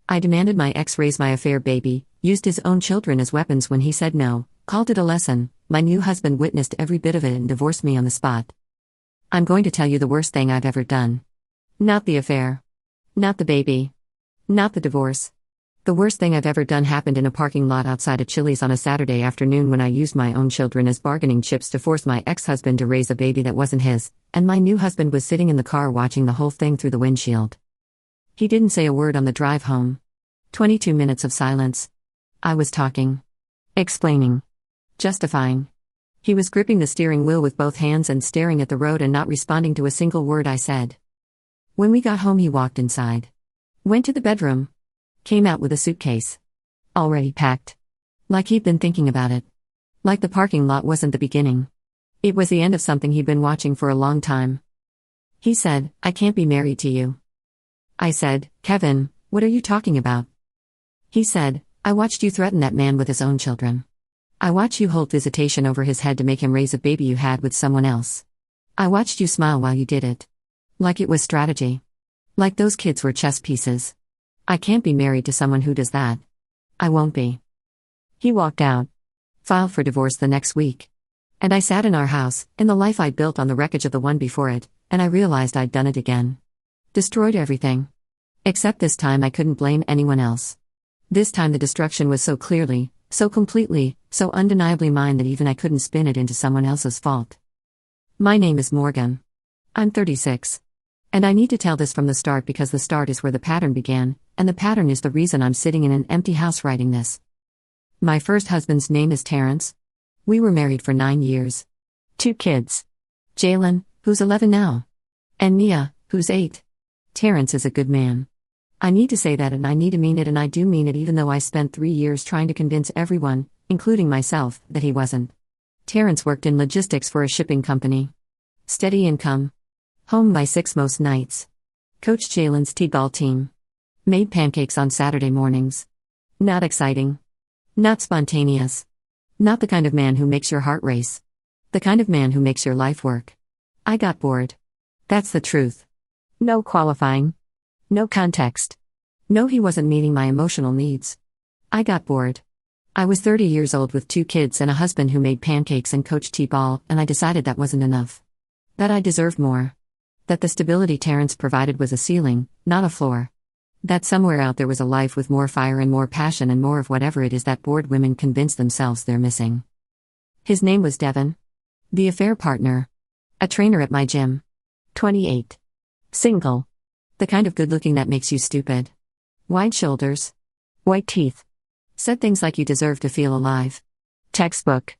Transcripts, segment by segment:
I demanded my ex raise my affair baby, used his own children as weapons when he said no, called it a lesson. My new husband witnessed every bit of it and divorced me on the spot. I'm going to tell you the worst thing I've ever done. Not the affair. Not the baby. Not the divorce. The worst thing I've ever done happened in a parking lot outside a Chili's on a Saturday afternoon when I used my own children as bargaining chips to force my ex-husband to raise a baby that wasn't his, and my new husband was sitting in the car watching the whole thing through the windshield. He didn't say a word on the drive home. 22 minutes of silence. I was talking. Explaining. Justifying. He was gripping the steering wheel with both hands and staring at the road and not responding to a single word I said. When we got home, he walked inside. Went to the bedroom. Came out with a suitcase. Already packed. Like he'd been thinking about it. Like the parking lot wasn't the beginning. It was the end of something he'd been watching for a long time. He said, "I can't be married to you." I said, "Kevin, what are you talking about?" He said, "I watched you threaten that man with his own children. I watched you hold visitation over his head to make him raise a baby you had with someone else. I watched you smile while you did it. Like it was strategy. Like those kids were chess pieces. I can't be married to someone who does that. I won't be." He walked out. Filed for divorce the next week. And I sat in our house, in the life I'd built on the wreckage of the one before it, and I realized I'd done it again. Destroyed everything. Except this time I couldn't blame anyone else. This time the destruction was so clearly, so completely, so undeniably mine that even I couldn't spin it into someone else's fault. My name is Morgan. I'm 36. And I need to tell this from the start because the start is where the pattern began, and the pattern is the reason I'm sitting in an empty house writing this. My first husband's name is Terrance. We were married for 9 years. 2 kids. Jalen, who's 11 now. And Mia, who's 8. Terrance is a good man. I need to say that and I need to mean it, and I do mean it even though I spent 3 years trying to convince everyone, including myself, that he wasn't. Terrance worked in logistics for a shipping company. Steady income. Home by 6 most nights. Coached Jalen's T-ball team. Made pancakes on Saturday mornings. Not exciting. Not spontaneous. Not the kind of man who makes your heart race. The kind of man who makes your life work. I got bored. That's the truth. No qualifying. No context. No, he wasn't meeting my emotional needs. I got bored. I was 30 years old with 2 kids and a husband who made pancakes and coached T-ball, and I decided that wasn't enough. That I deserved more. That the stability Terrance provided was a ceiling, not a floor. That somewhere out there was a life with more fire and more passion and more of whatever it is that bored women convince themselves they're missing. His name was Devon. The affair partner. A trainer at my gym. 28. Single. The kind of good-looking that makes you stupid. Wide shoulders. White teeth. Said things like you deserve to feel alive. Textbook.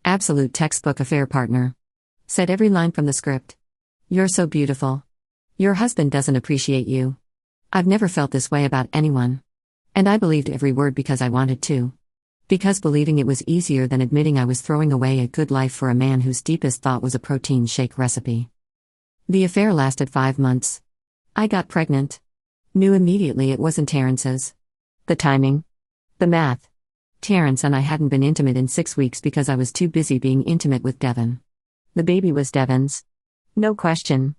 Absolute textbook affair partner. Said every line from the script. You're so beautiful. Your husband doesn't appreciate you. I've never felt this way about anyone. And I believed every word because I wanted to. Because believing it was easier than admitting I was throwing away a good life for a man whose deepest thought was a protein shake recipe. The affair lasted 5 months. I got pregnant. Knew immediately it wasn't Terrance's. The timing. The math. Terrance and I hadn't been intimate in 6 weeks because I was too busy being intimate with Devon. The baby was Devon's. No question.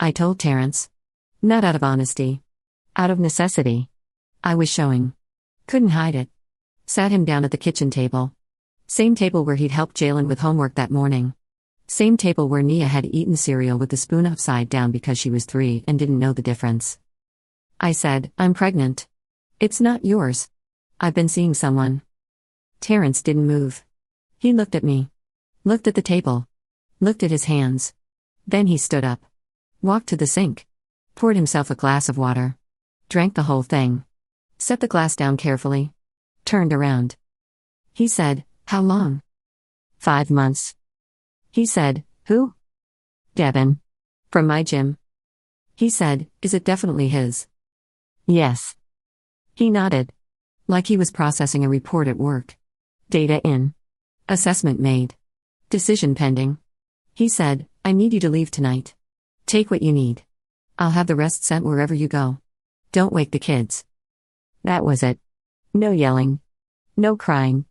I told Terrance. Not out of honesty. Out of necessity. I was showing. Couldn't hide it. Sat him down at the kitchen table. Same table where he'd helped Jalen with homework that morning. Same table where Nia had eaten cereal with the spoon upside down because she was 3 and didn't know the difference. I said, "I'm pregnant. It's not yours. I've been seeing someone." Terrance didn't move. He looked at me. Looked at the table. Looked at his hands. Then he stood up. Walked to the sink. Poured himself a glass of water. Drank the whole thing. Set the glass down carefully. Turned around. He said, "How long?" 5 months. He said, "Who?" "Devon. From my gym." He said, "Is it definitely his?" "Yes." He nodded. Like he was processing a report at work. Data in. Assessment made. Decision pending. He said, "I need you to leave tonight. Take what you need. I'll have the rest sent wherever you go. Don't wake the kids." That was it. No yelling. No crying.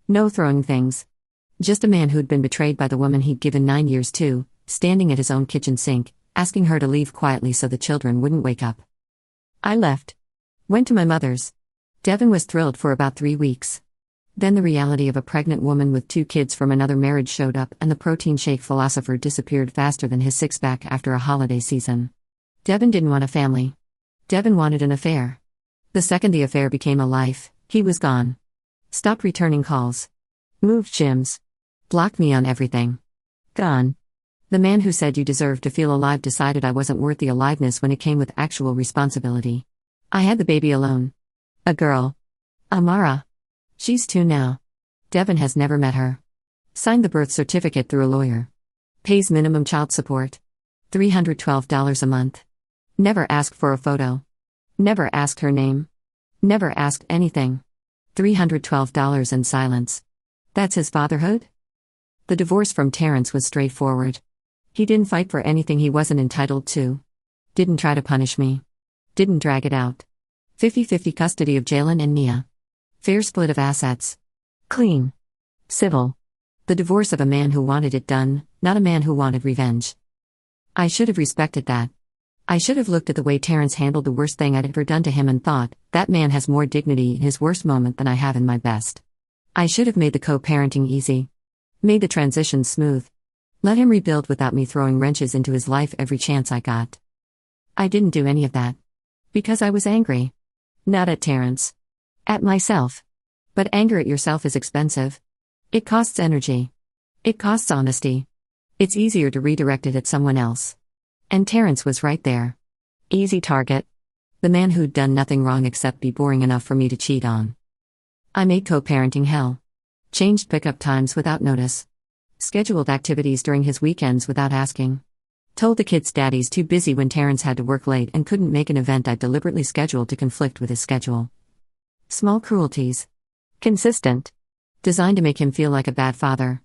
No throwing things. Just a man who'd been betrayed by the woman he'd given 9 years to, standing at his own kitchen sink, asking her to leave quietly so the children wouldn't wake up. I left. Went to my mother's. Devon was thrilled for about 3 weeks. Then the reality of a pregnant woman with 2 kids from another marriage showed up, and the protein shake philosopher disappeared faster than his six-pack after a holiday season. Devon didn't want a family. Devon wanted an affair. The second the affair became a life, he was gone. Stopped returning calls. Moved gyms. Blocked me on everything. Gone. The man who said you deserve to feel alive decided I wasn't worth the aliveness when it came with actual responsibility. I had the baby alone. A girl. Amara. She's 2 now. Devon has never met her. Signed the birth certificate through a lawyer. Pays minimum child support. $312 a month. Never asked for a photo. Never asked her name. Never asked anything. $312 in silence. That's his fatherhood? The divorce from Terrance was straightforward. He didn't fight for anything he wasn't entitled to. Didn't try to punish me. Didn't drag it out. 50-50 custody of Jalen and Nia. Fair split of assets. Clean. Civil. The divorce of a man who wanted it done, not a man who wanted revenge. I should have respected that. I should have looked at the way Terrance handled the worst thing I'd ever done to him and thought, that man has more dignity in his worst moment than I have in my best. I should have made the co-parenting easy. Made the transition smooth. Let him rebuild without me throwing wrenches into his life every chance I got. I didn't do any of that. Because I was angry. Not at Terrance. At myself. But anger at yourself is expensive. It costs energy. It costs honesty. It's easier to redirect it at someone else. And Terrance was right there. Easy target. The man who'd done nothing wrong except be boring enough for me to cheat on. I made co-parenting hell. Changed pickup times without notice. Scheduled activities during his weekends without asking. Told the kids daddy's too busy when Terrance had to work late and couldn't make an event I'd deliberately scheduled to conflict with his schedule. Small cruelties. Consistent. Designed to make him feel like a bad father.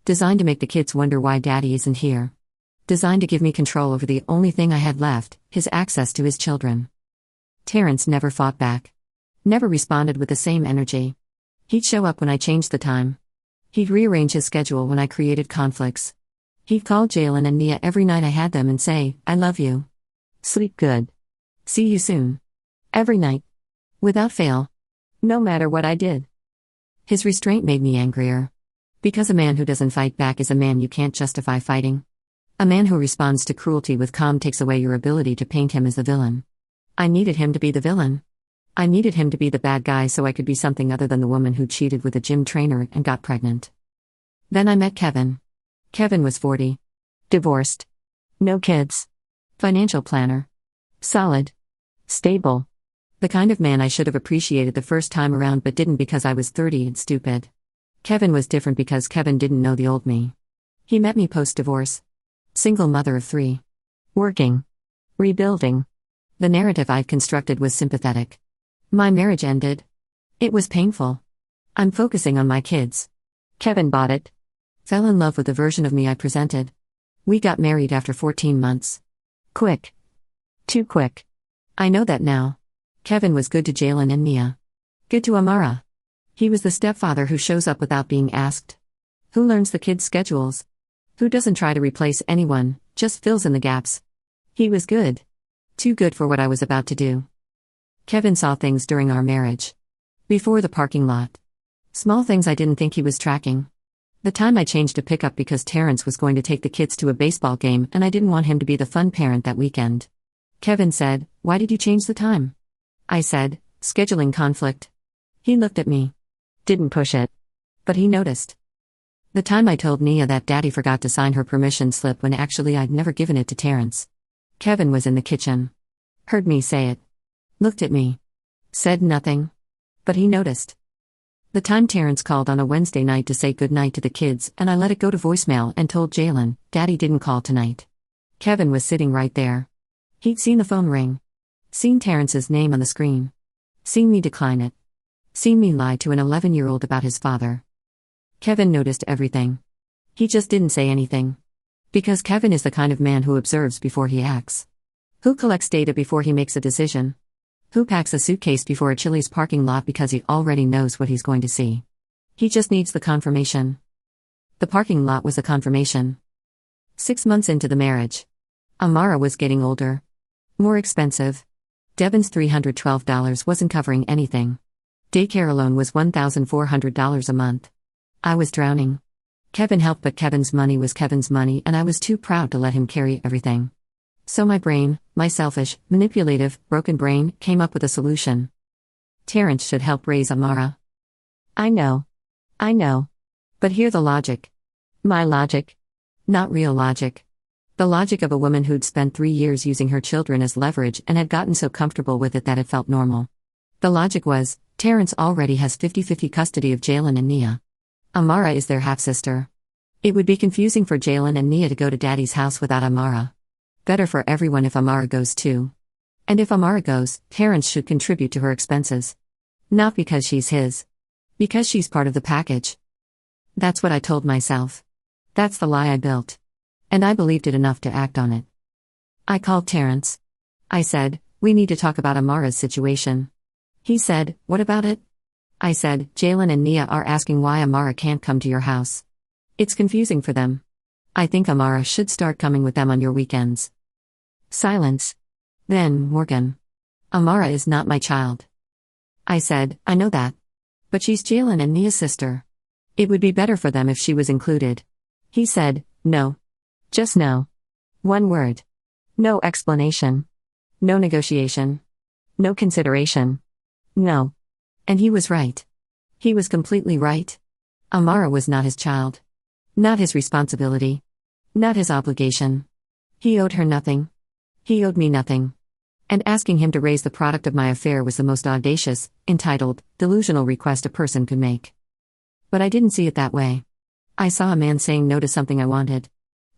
Designed to make the kids wonder why daddy isn't here. Designed to give me control over the only thing I had left, his access to his children. Terrance never fought back. Never responded with the same energy. He'd show up when I changed the time. He'd rearrange his schedule when I created conflicts. He'd call Jalen and Nia every night I had them and say, I love you. Sleep good. See you soon. Every night. Without fail. No matter what I did. His restraint made me angrier. Because a man who doesn't fight back is a man you can't justify fighting. A man who responds to cruelty with calm takes away your ability to paint him as the villain. I needed him to be the villain. I needed him to be the bad guy so I could be something other than the woman who cheated with a gym trainer and got pregnant. Then I met Kevin. Kevin was 40. Divorced. No kids. Financial planner. Solid. Stable. The kind of man I should have appreciated the first time around but didn't because I was 30 and stupid. Kevin was different because Kevin didn't know the old me. He met me post-divorce. Single mother of 3. Working. Rebuilding. The narrative I'd constructed was sympathetic. My marriage ended. It was painful. I'm focusing on my kids. Kevin bought it. Fell in love with the version of me I presented. We got married after 14 months. Quick. Too quick. I know that now. Kevin was good to Jalen and Nia. Good to Amara. He was the stepfather who shows up without being asked. Who learns the kids' schedules? Who doesn't try to replace anyone, just fills in the gaps. He was good. Too good for what I was about to do. Kevin saw things during our marriage. Before the parking lot. Small things I didn't think he was tracking. The time I changed a pickup because Terrance was going to take the kids to a baseball game and I didn't want him to be the fun parent that weekend. Kevin said, "Why did you change the time?" I said, "Scheduling conflict." He looked at me. Didn't push it. But he noticed. The time I told Nia that Daddy forgot to sign her permission slip when actually I'd never given it to Terrance. Kevin was in the kitchen. Heard me say it. Looked at me. Said nothing. But he noticed. The time Terrance called on a Wednesday night to say goodnight to the kids and I let it go to voicemail and told Jalen, Daddy didn't call tonight. Kevin was sitting right there. He'd seen the phone ring. Seen Terrance's name on the screen. Seen me decline it. Seen me lie to an 11-year-old about his father. Kevin noticed everything. He just didn't say anything. Because Kevin is the kind of man who observes before he acts. Who collects data before he makes a decision. Who packs a suitcase before a Chili's parking lot because he already knows what he's going to see. He just needs the confirmation. The parking lot was a confirmation. 6 months into the marriage. Amara was getting older. More expensive. Devon's $312 wasn't covering anything. Daycare alone was $1,400 a month. I was drowning. Kevin helped, but Kevin's money was Kevin's money, and I was too proud to let him carry everything. So my brain, my selfish, manipulative, broken brain, came up with a solution. Terrance should help raise Amara. I know. But hear the logic. My logic. Not real logic. The logic of a woman who'd spent 3 years using her children as leverage and had gotten so comfortable with it that it felt normal. The logic was, Terrance already has 50-50 custody of Jalen and Nia. Amara is their half-sister. It would be confusing for Jalen and Nia to go to Daddy's house without Amara. Better for everyone if Amara goes too. And if Amara goes, Terrance should contribute to her expenses. Not because she's his. Because she's part of the package. That's what I told myself. That's the lie I built. And I believed it enough to act on it. I called Terrance. I said, we need to talk about Amara's situation. He said, what about it? I said, Jalen and Nia are asking why Amara can't come to your house. It's confusing for them. I think Amara should start coming with them on your weekends. Silence. Then, Morgan. Amara is not my child. I said, I know that. But she's Jalen and Nia's sister. It would be better for them if she was included. He said, no. Just no. One word. No explanation. No negotiation. No consideration. No. And he was right. He was completely right. Amara was not his child. Not his responsibility. Not his obligation. He owed her nothing. He owed me nothing. And asking him to raise the product of my affair was the most audacious, entitled, delusional request a person could make. But I didn't see it that way. I saw a man saying no to something I wanted.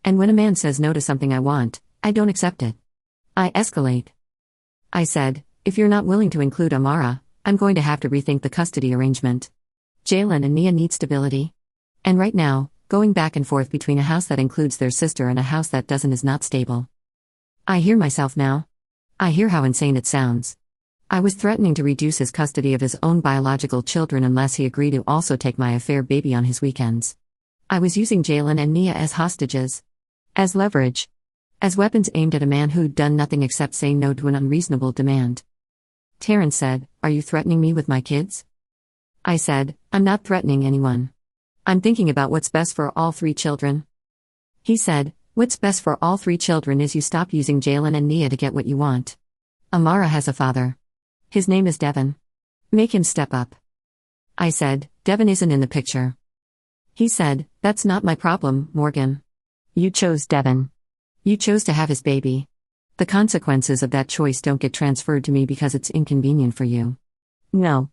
And when a man says no to something I want, I don't accept it. I escalate. I said, if you're not willing to include Amara, I'm going to have to rethink the custody arrangement. Jalen and Nia need stability. And right now, going back and forth between a house that includes their sister and a house that doesn't is not stable. I hear myself now. I hear how insane it sounds. I was threatening to reduce his custody of his own biological children unless he agreed to also take my affair baby on his weekends. I was using Jalen and Nia as hostages. As leverage. As weapons aimed at a man who'd done nothing except say no to an unreasonable demand. Terrance said, are you threatening me with my kids? I said, I'm not threatening anyone. I'm thinking about what's best for all 3 children. He said, what's best for all 3 children is you stop using Jalen and Nia to get what you want. Amara has a father. His name is Devon. Make him step up. I said, Devon isn't in the picture. He said, that's not my problem, Morgan. You chose Devon. You chose to have his baby. The consequences of that choice don't get transferred to me because it's inconvenient for you. No.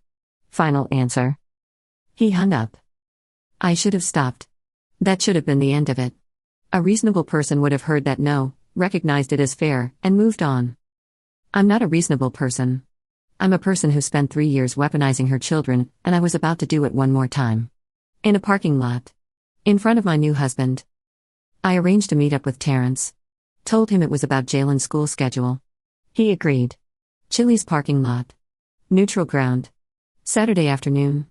Final answer. He hung up. I should have stopped. That should have been the end of it. A reasonable person would have heard that no, recognized it as fair, and moved on. I'm not a reasonable person. I'm a person who spent 3 years weaponizing her children, and I was about to do it one more time. In a parking lot. In front of my new husband. I arranged a meetup with Terrance. Told him it was about Jalen's school schedule. He agreed. Chili's parking lot. Neutral ground. Saturday afternoon.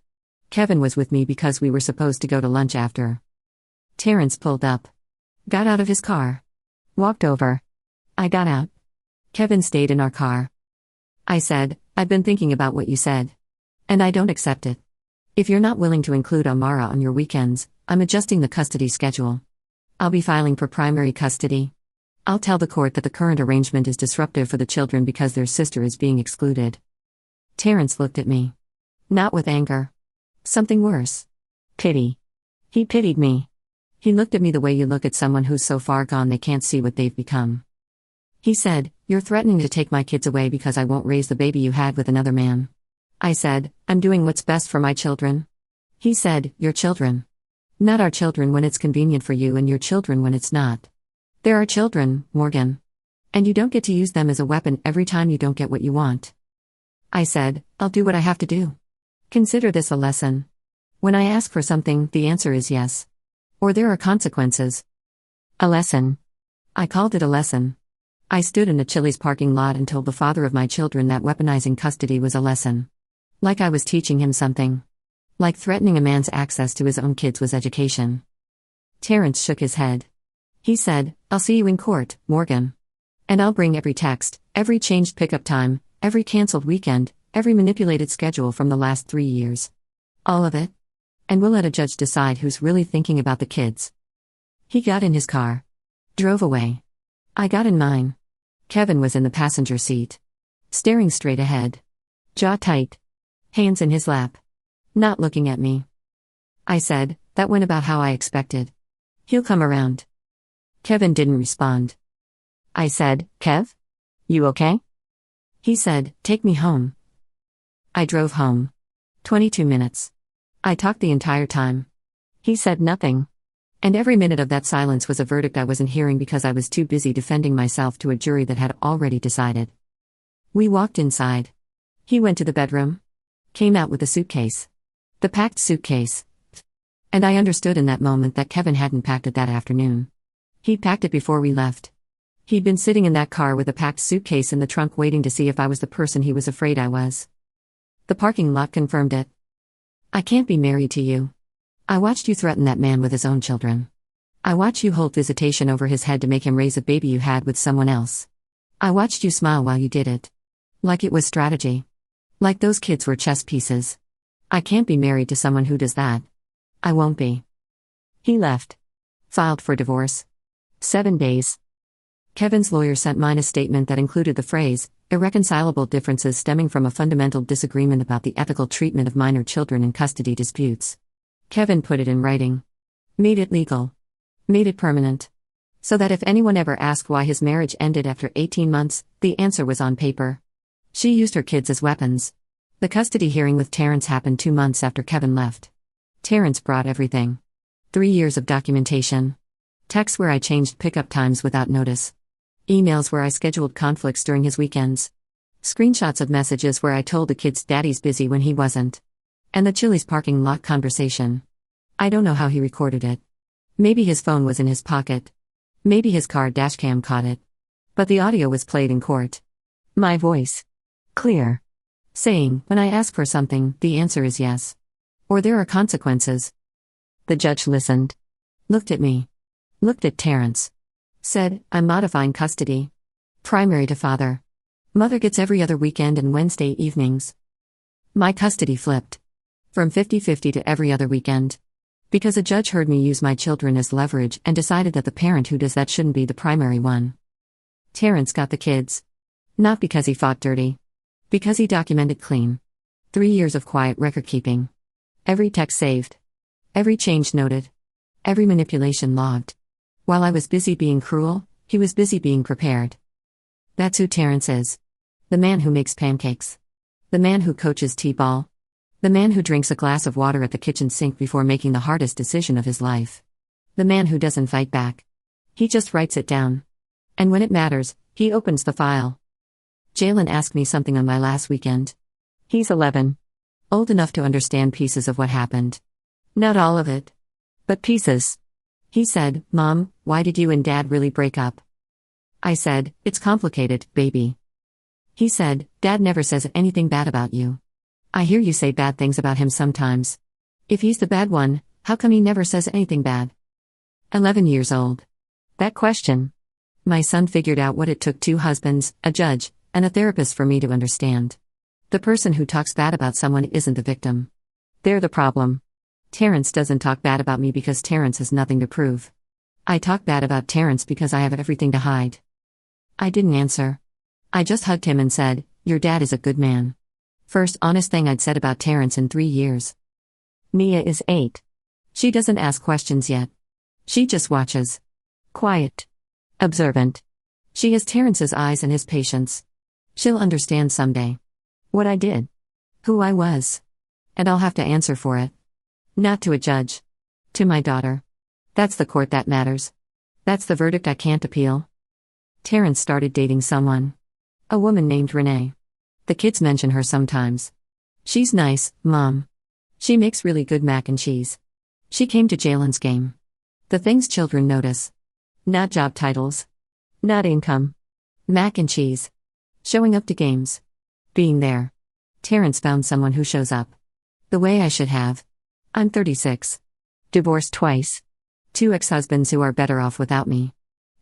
Kevin was with me because we were supposed to go to lunch after. Terrance pulled up. Got out of his car. Walked over. I got out. Kevin stayed in our car. I said, I've been thinking about what you said. And I don't accept it. If you're not willing to include Amara on your weekends, I'm adjusting the custody schedule. I'll be filing for primary custody. I'll tell the court that the current arrangement is disruptive for the children because their sister is being excluded. Terrance looked at me. Not with anger. Something worse. Pity. He pitied me. He looked at me the way you look at someone who's so far gone they can't see what they've become. He said, you're threatening to take my kids away because I won't raise the baby you had with another man. I said, I'm doing what's best for my children. He said, your children. Not our children when it's convenient for you and your children when it's not. There are children, Morgan. And you don't get to use them as a weapon every time you don't get what you want. I said, I'll do what I have to do. Consider this a lesson. When I ask for something, the answer is yes. Or there are consequences. A lesson. I called it a lesson. I stood in a Chili's parking lot and told the father of my children that weaponizing custody was a lesson. Like I was teaching him something. Like threatening a man's access to his own kids was education. Terrance shook his head. He said, I'll see you in court, Morgan. And I'll bring every text, every changed pickup time, Every cancelled weekend, every manipulated schedule from the last 3 years. All of it. And we'll let a judge decide who's really thinking about the kids. He got in his car. Drove away. I got in mine. Kevin was in the passenger seat. Staring straight ahead. Jaw tight. Hands in his lap. Not looking at me. I said, that went about how I expected. He'll come around. Kevin didn't respond. I said, Kev? You okay? He said, take me home. I drove home. 22 minutes. I talked the entire time. He said nothing. And every minute of that silence was a verdict I wasn't hearing because I was too busy defending myself to a jury that had already decided. We walked inside. He went to the bedroom. Came out with a suitcase. The packed suitcase. And I understood in that moment that Kevin hadn't packed it that afternoon. He'd packed it before we left. He'd been sitting in that car with a packed suitcase in the trunk waiting to see if I was the person he was afraid I was. The parking lot confirmed it. I can't be married to you. I watched you threaten that man with his own children. I watched you hold visitation over his head to make him raise a baby you had with someone else. I watched you smile while you did it. Like it was strategy. Like those kids were chess pieces. I can't be married to someone who does that. I won't be. He left. Filed for divorce. 7 days. Kevin's lawyer sent mine a statement that included the phrase, irreconcilable differences stemming from a fundamental disagreement about the ethical treatment of minor children in custody disputes. Kevin put it in writing. Made it legal. Made it permanent. So that if anyone ever asked why his marriage ended after 18 months, the answer was on paper. She used her kids as weapons. The custody hearing with Terrance happened 2 months after Kevin left. Terrance brought everything. 3 years of documentation. Texts where I changed pickup times without notice. Emails where I scheduled conflicts during his weekends. Screenshots of messages where I told the kids daddy's busy when he wasn't. And the Chili's parking lot conversation. I don't know how he recorded it. Maybe his phone was in his pocket. Maybe his car dashcam caught it. But the audio was played in court. My voice. Clear. Saying, when I ask for something, the answer is yes. Or there are consequences. The judge listened. Looked at me. Looked at Terrance. Said, I'm modifying custody. Primary to father. Mother gets every other weekend and Wednesday evenings. My custody flipped. From 50-50 to every other weekend. Because a judge heard me use my children as leverage and decided that the parent who does that shouldn't be the primary one. Terrance got the kids. Not because he fought dirty. Because he documented clean. 3 years of quiet record keeping. Every text saved. Every change noted. Every manipulation logged. While I was busy being cruel, he was busy being prepared. That's who Terrance is. The man who makes pancakes. The man who coaches t-ball. The man who drinks a glass of water at the kitchen sink before making the hardest decision of his life. The man who doesn't fight back. He just writes it down. And when it matters, he opens the file. Jalen asked me something on my last weekend. He's 11. Old enough to understand pieces of what happened. Not all of it. But pieces. He said, Mom, why did you and Dad really break up? I said, it's complicated, baby. He said, Dad never says anything bad about you. I hear you say bad things about him sometimes. If he's the bad one, how come he never says anything bad? 11 years old. That question. My son figured out what it took 2 husbands, a judge, and a therapist for me to understand. The person who talks bad about someone isn't the victim. They're the problem. Terrance doesn't talk bad about me because Terrance has nothing to prove. I talk bad about Terrance because I have everything to hide. I didn't answer. I just hugged him and said, your dad is a good man. First honest thing I'd said about Terrance in 3 years. Mia is 8. She doesn't ask questions yet. She just watches. Quiet. Observant. She has Terrance's eyes and his patience. She'll understand someday. What I did. Who I was. And I'll have to answer for it. Not to a judge. To my daughter. That's the court that matters. That's the verdict I can't appeal. Terrance started dating someone. A woman named Renee. The kids mention her sometimes. She's nice, Mom. She makes really good mac and cheese. She came to Jalen's game. The things children notice. Not job titles. Not income. Mac and cheese. Showing up to games. Being there. Terrance found someone who shows up. The way I should have. I'm 36. Divorced twice. 2 ex-husbands who are better off without me.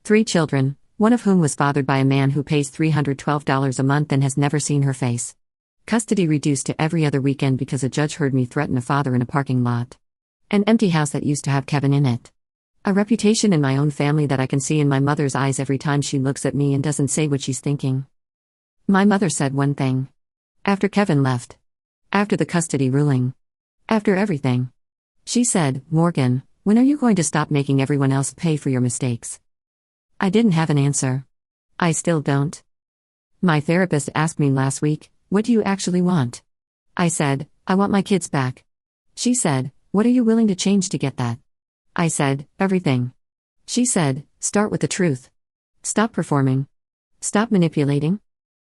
3 children, One of whom was fathered by a man who pays $312 a month and has never seen her face. Custody reduced to every other weekend because a judge heard me threaten a father in a parking lot. An empty house that used to have Kevin in it. A reputation in my own family that I can see in my mother's eyes every time she looks at me and doesn't say what she's thinking. My mother said one thing. After Kevin left. After the custody ruling. After everything. She said, "Morgan, when are you going to stop making everyone else pay for your mistakes?" I didn't have an answer. I still don't. My therapist asked me last week, "What do you actually want?" I said, "I want my kids back." She said, "What are you willing to change to get that?" I said, "Everything." She said, "Start with the truth. Stop performing. Stop manipulating.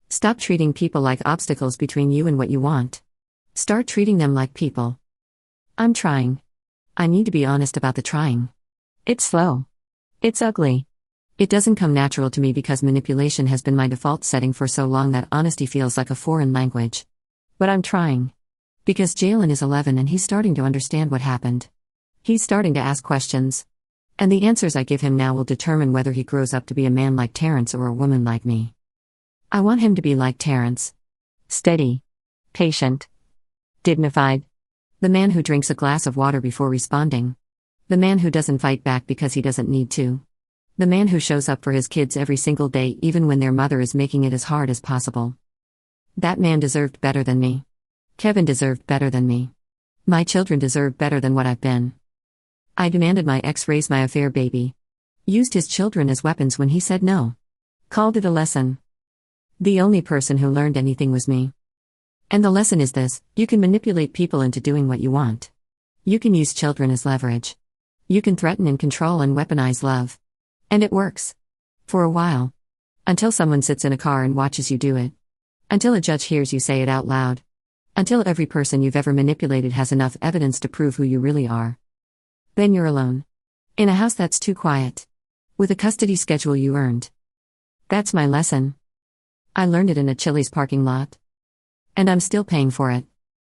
Stop treating people like obstacles between you and what you want. Start treating them like people." I'm trying. I need to be honest about the trying. It's slow. It's ugly. It doesn't come natural to me because manipulation has been my default setting for so long that honesty feels like a foreign language. But I'm trying. Because Jalen is 11 and he's starting to understand what happened. He's starting to ask questions. And the answers I give him now will determine whether he grows up to be a man like Terrance or a woman like me. I want him to be like Terrance. Steady. Patient. Dignified. The man who drinks a glass of water before responding. The man who doesn't fight back because he doesn't need to. The man who shows up for his kids every single day even when their mother is making it as hard as possible. That man deserved better than me. Kevin deserved better than me. My children deserve better than what I've been. I demanded my ex raise my affair baby. Used his children as weapons when he said no. Called it a lesson. The only person who learned anything was me. And the lesson is this: you can manipulate people into doing what you want. You can use children as leverage. You can threaten and control and weaponize love. And it works. For a while. Until someone sits in a car and watches you do it. Until a judge hears you say it out loud. Until every person you've ever manipulated has enough evidence to prove who you really are. Then you're alone. In a house that's too quiet. With a custody schedule you earned. That's my lesson. I learned it in a Chili's parking lot. And I'm still paying for it.